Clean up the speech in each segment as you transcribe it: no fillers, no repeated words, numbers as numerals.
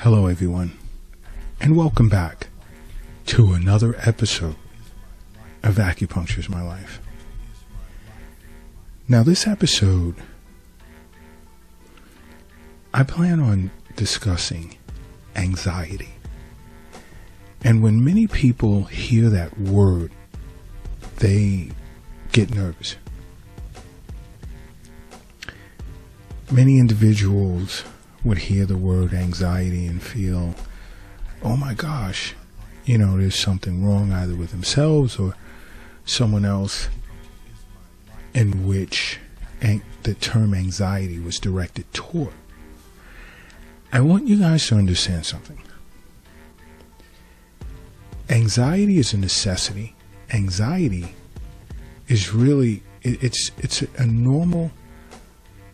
Hello everyone, and welcome back to another episode of Acupuncture is My Life. Now this episode, I plan on discussing anxiety. And when many people hear that word, they get nervous. Many individuals would hear the word anxiety and feel, oh my gosh, there's something wrong either with themselves or someone else, in which the term anxiety was directed toward. I want you guys to understand something. Anxiety is a necessity. Anxiety is really, it's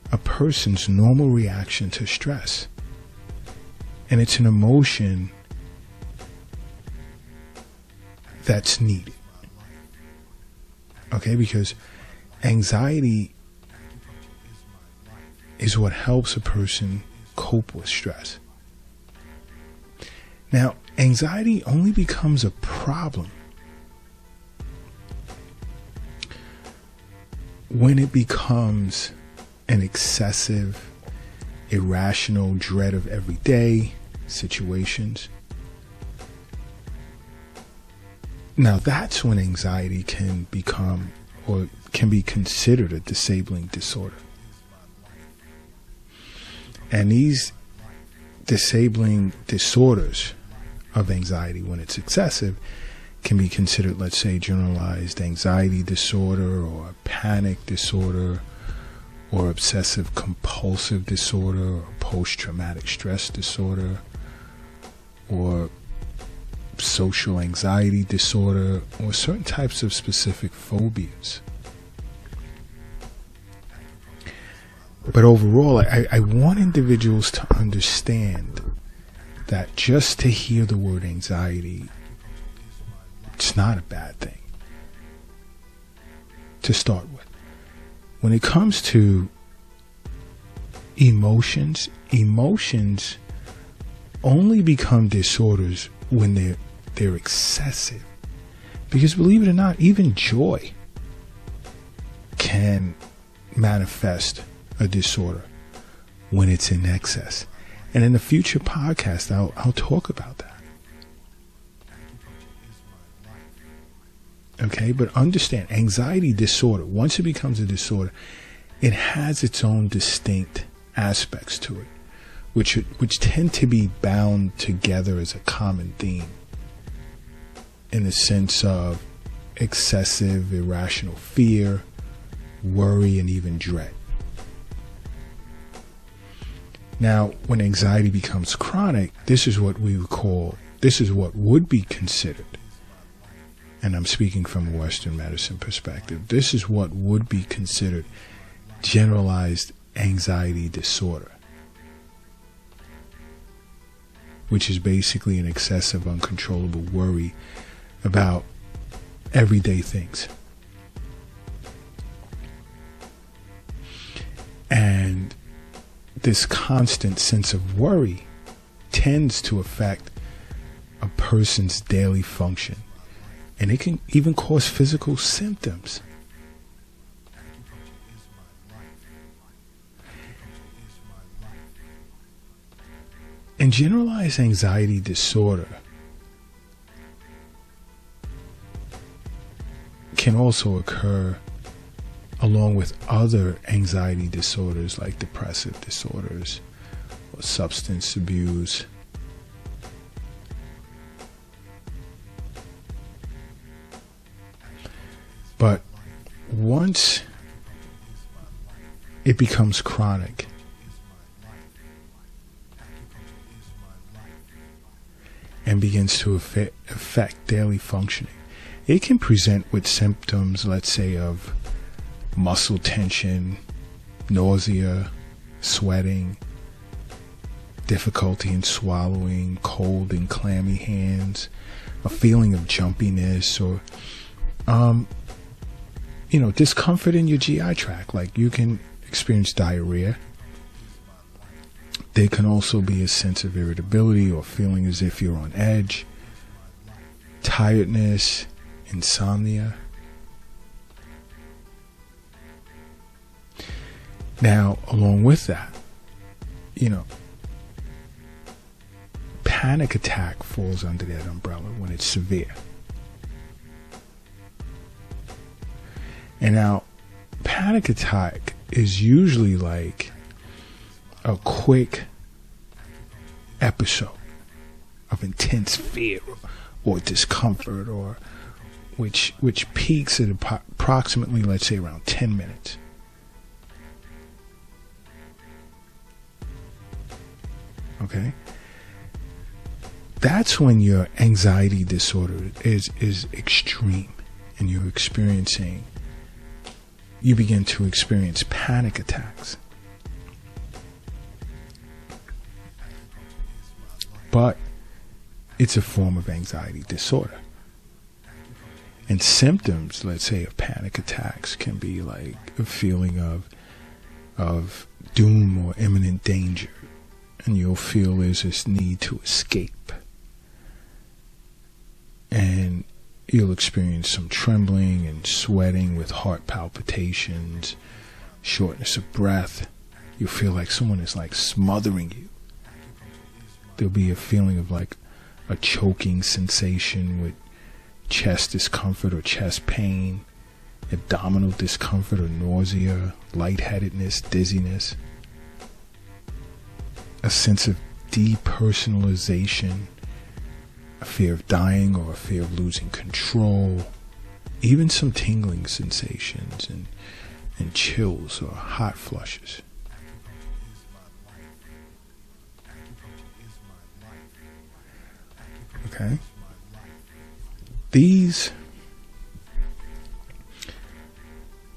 a person's normal reaction to stress. And it's an emotion that's needed. Okay, because anxiety is what helps a person cope with stress. Now, anxiety only becomes a problem when it becomes an excessive, irrational dread of everyday situations. Now that's when anxiety can become or can be considered a disabling disorder. And these disabling disorders of anxiety, when it's excessive, can be considered, let's say, generalized anxiety disorder or panic disorder, or obsessive compulsive disorder, or post-traumatic stress disorder, or social anxiety disorder, or certain types of specific phobias. But overall, I want individuals to understand that just to hear the word anxiety, it's not a bad thing to start with. When it comes to emotions only become disorders when they're excessive. Because believe it or not, even joy can manifest a disorder when it's in excess. And in a future podcast, I'll talk about that. Okay, but understand, anxiety disorder, once it becomes a disorder, it has its own distinct aspects to it, which tend to be bound together as a common theme, in the sense of excessive, irrational fear, worry, and even dread. Now, when anxiety becomes chronic, this is what would be considered, and I'm speaking from a Western medicine perspective, this is what would be considered generalized anxiety disorder, which is basically an excessive, uncontrollable worry about everyday things. And this constant sense of worry tends to affect a person's daily function. And it can even cause physical symptoms. And generalized anxiety disorder can also occur along with other anxiety disorders like depressive disorders or substance abuse. But once it becomes chronic, and begins to affect daily functioning, it can present with symptoms, let's say, of muscle tension, nausea, sweating, difficulty in swallowing, cold and clammy hands, a feeling of jumpiness, or discomfort in your GI tract. Like you can experience diarrhea, There can also be a sense of irritability or feeling as if you're on edge, tiredness, insomnia. Now, along with that, panic attack falls under that umbrella when it's severe. And now, panic attack is usually like a quick episode of intense fear or discomfort, or which peaks at approximately, let's say, around 10 minutes. Okay? That's when your anxiety disorder is extreme, and you begin to experience panic attacks. But it's a form of anxiety disorder. And symptoms, let's say, of panic attacks can be like a feeling of doom or imminent danger. And you'll feel there's this need to escape. And you'll experience some trembling and sweating with heart palpitations, shortness of breath. You'll feel like someone is like smothering you. There'll be a feeling of like a choking sensation with chest discomfort or chest pain, abdominal discomfort or nausea, lightheadedness, dizziness, a sense of depersonalization, a fear of dying or a fear of losing control, even some tingling sensations and chills or hot flushes. Okay? These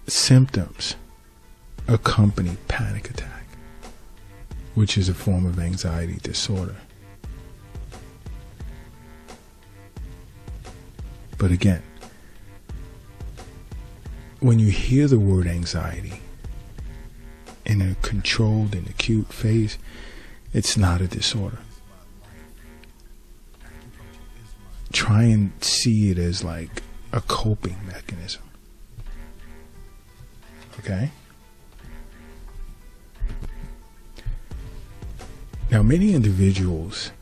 symptoms accompany panic attack, which is a form of anxiety disorder. But again, when you hear the word anxiety in a controlled and acute phase, it's not a disorder. Try and see it as like a coping mechanism. Okay? Now, many individuals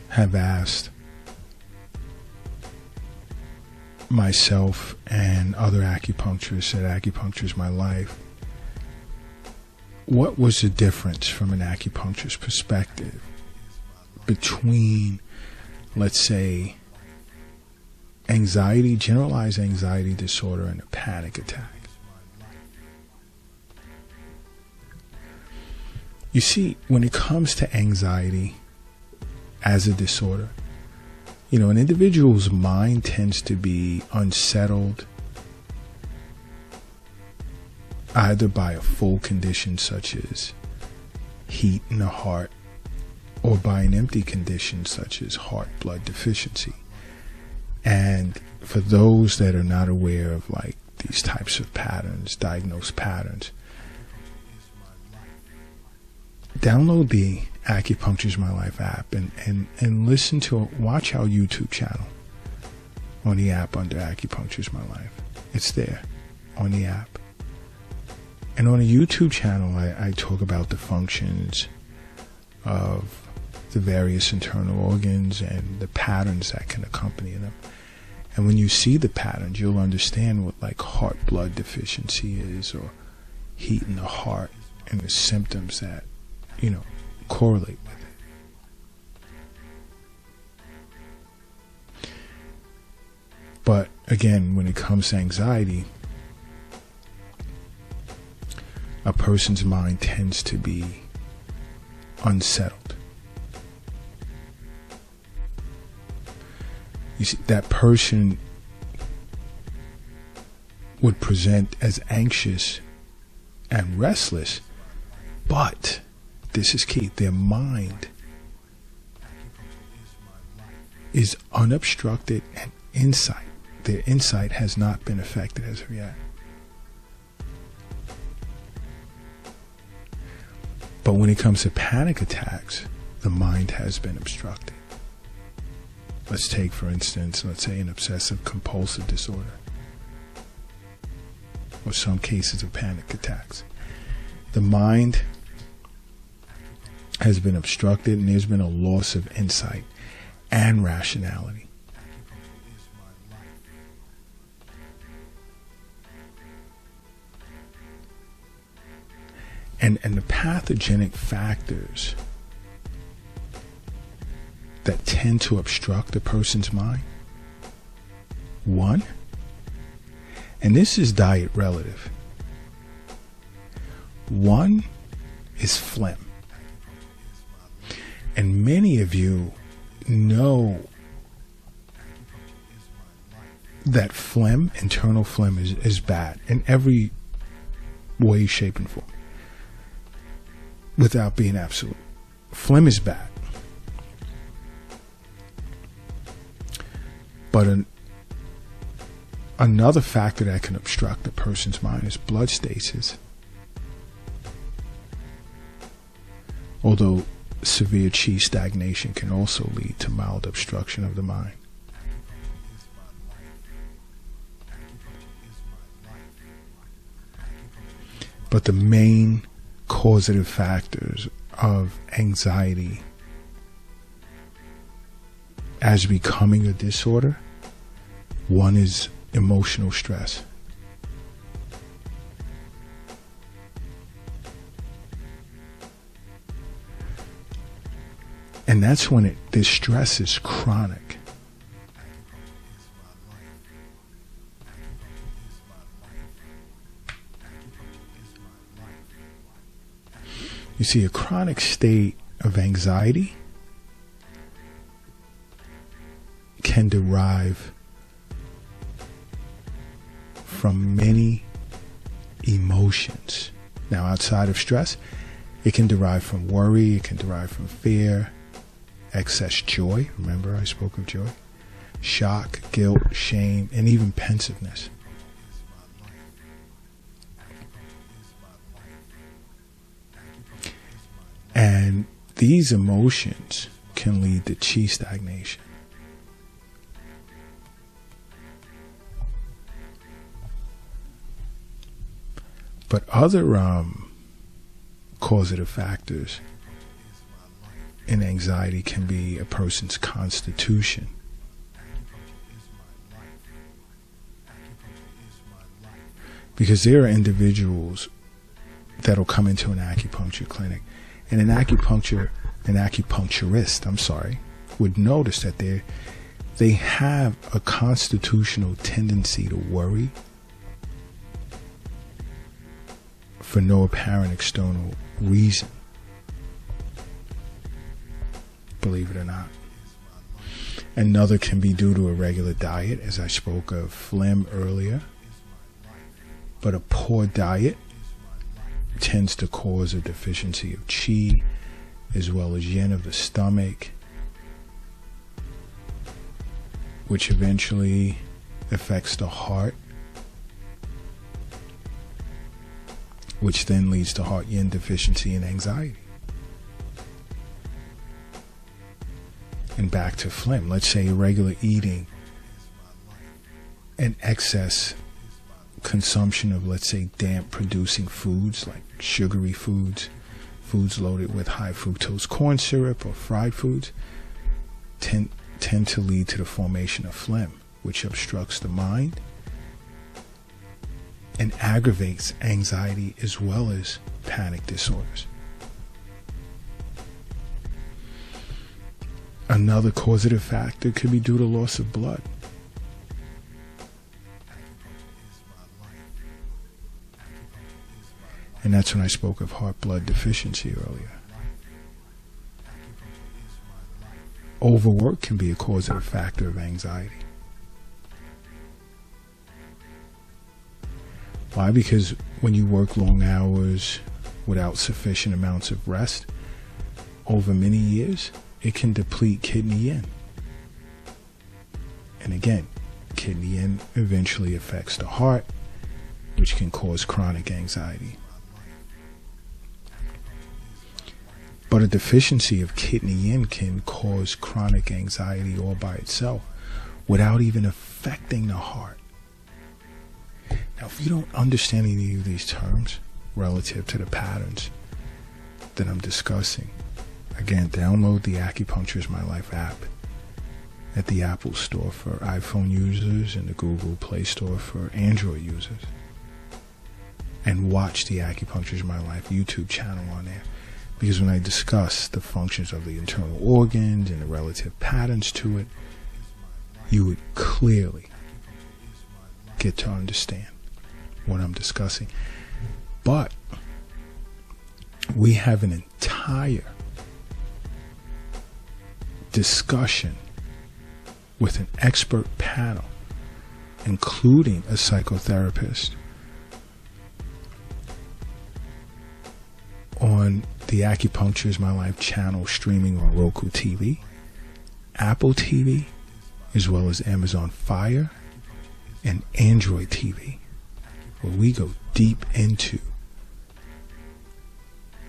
have asked myself and other acupuncturists at Acupuncture My Life, what was the difference from an acupuncturist perspective between, let's say, anxiety, generalized anxiety disorder, and a panic attack? You see, when it comes to anxiety as a disorder, an individual's mind tends to be unsettled either by a full condition such as heat in the heart, or by an empty condition such as heart blood deficiency. And for those that are not aware of like these types of patterns, diagnosed patterns, download the Acupuncture My Life app and watch our YouTube channel on the app under Acupuncture My Life. It's there on the app. And on the YouTube channel, I talk about the functions of the various internal organs and the patterns that can accompany them. And when you see the patterns, you'll understand what like heart blood deficiency is, or heat in the heart, and the symptoms that correlate with it. But again, when it comes to anxiety, a person's mind tends to be unsettled. You see, that person would present as anxious and restless, but this is key, their mind is unobstructed, and their insight has not been affected as of yet. But when it comes to panic attacks, the mind has been obstructed. Let's take, for instance, let's say an obsessive compulsive disorder, or some cases of panic attacks. The mind has been obstructed, and there's been a loss of insight and rationality. And the pathogenic factors that tend to obstruct a person's mind, one, and this is diet relative, one is phlegm. And many of you know that phlegm, internal phlegm, is bad in every way, shape, and form. Without being absolute. Phlegm is bad. But another factor that can obstruct a person's mind is blood stasis. Although severe chi stagnation can also lead to mild obstruction of the mind. But the main causative factors of anxiety as becoming a disorder, one is emotional stress. And that's when this stress is chronic. You see, a chronic state of anxiety can derive from many emotions. Now, outside of stress, it can derive from worry, it can derive from fear, excess joy. Remember, I spoke of joy. Shock, guilt, shame, and even pensiveness. And these emotions can lead to chi stagnation. But other causative factors in anxiety can be a person's constitution. Because there are individuals that'll come into an acupuncture clinic, and an acupuncturist, would notice that they have a constitutional tendency to worry for no apparent external reason. Believe it or not. Another can be due to a regular diet, as I spoke of phlegm earlier. But a poor diet tends to cause a deficiency of qi, as well as yin of the stomach, which eventually affects the heart, which then leads to heart yin deficiency and anxiety. And back to phlegm. Let's say irregular eating and excess consumption of, let's say, damp producing foods like sugary foods, foods loaded with high fructose corn syrup, or fried foods tend to lead to the formation of phlegm, which obstructs the mind and aggravates anxiety as well as panic disorders. Another causative factor could be due to loss of blood. And that's when I spoke of heart blood deficiency earlier. Overwork can be a causative factor of anxiety. Why? Because when you work long hours without sufficient amounts of rest over many years, it can deplete kidney yin. And again, kidney yin eventually affects the heart, which can cause chronic anxiety. But a deficiency of kidney yin can cause chronic anxiety all by itself without even affecting the heart. Now, if you don't understand any of these terms relative to the patterns that I'm discussing, again, download the Acupuncture is My Life app at the Apple Store for iPhone users and the Google Play Store for Android users. And watch the Acupuncture is My Life YouTube channel on there. Because when I discuss the functions of the internal organs and the relative patterns to it, you would clearly get to understand what I'm discussing. But we have an entire discussion with an expert panel, including a psychotherapist, on the Acupuncture is My Life channel streaming on Roku TV, Apple TV, as well as Amazon Fire and Android TV, where we go deep into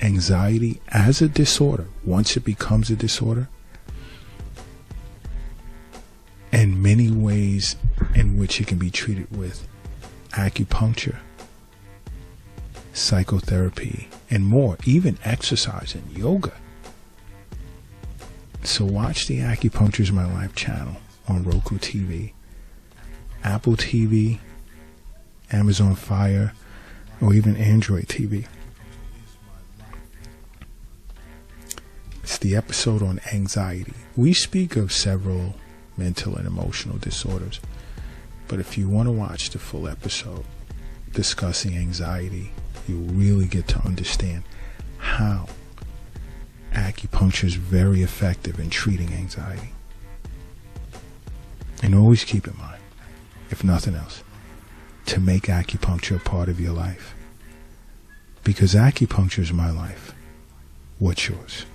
anxiety as a disorder, once it becomes a disorder, and many ways in which it can be treated with acupuncture, psychotherapy, and more, even exercise and yoga. So watch the Acupuncture is My Life channel on Roku TV, Apple TV, Amazon Fire, or even Android TV. It's the episode on anxiety. We speak of several mental and emotional disorders, but if you want to watch the full episode discussing anxiety, you really get to understand how acupuncture is very effective in treating anxiety. And always keep in mind, if nothing else, to make acupuncture a part of your life. Because acupuncture is my life. What's yours?